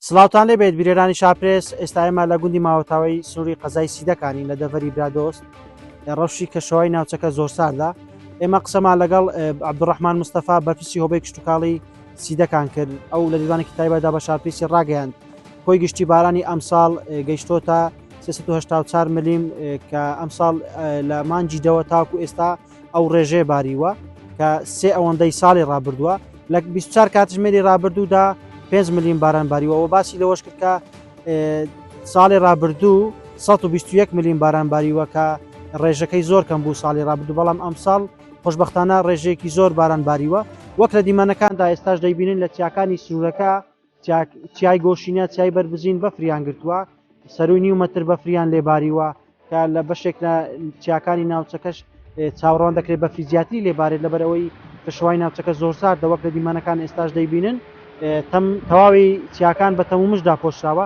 سڵاوتان لێبێت بیرێرانی شاپرێس ئێستا ئێمە لە گوندی ماوەتاوی سنووری قەزای سیدەکانی لە دەڤەری برادۆست ڕەوشی کەشەوەی ناوچەکە زۆر ساردا. ئێمە قسەمان لەگەڵ عەبدوڕەحمان مستەفا بەرپرسی هۆبەی کشتتوکاڵی سیدەکان کرد. ئەو لە دیوانێکی تایبەتدا بە شارپرسی ڕاگەیاند خۆی گشتی بارانی ئەمساڵ گەیشتۆتە 384 ملیم کە ئەمساڵ لە مانجی دەوە تاکو ئێستا ئەو ڕێژێ باریوە کە سێ ئەوەندەی ساڵی ڕابردووە لە 24 کاتژمێری ڕابردوودا 5 ملیم باران باریوە باسی لەوەش کرد کە ساڵی ڕابردوو 121 ملیم باران باریوە کە ڕێژەکەی زۆر کەم بوو ساڵی ڕابردوو، بەڵام ئەم ساڵ خۆشببختانە ڕێژەیەکی زۆر باران باریوە. وەک لە دیمەنەکاندا ئێستاش دەیبینن لە چیاکانی سنوورەکە چیای گۆشینە چیای بەربزین بەفریان گرتووە، سەروی نیو مەتر بەفریان لێباریوە کە لە بەشێک لە چیاکانی ناوچەکەش چاوەڕوان دەکرێت بە فیزیاتری لێبارێت لەبەرەوەی کەشەوای ناوچەکە زۆر سارد وەک لە دیمەنەکان ئێستاش دەیبینن تەواوی چیاکان بە تەمومشدا پۆشراوە.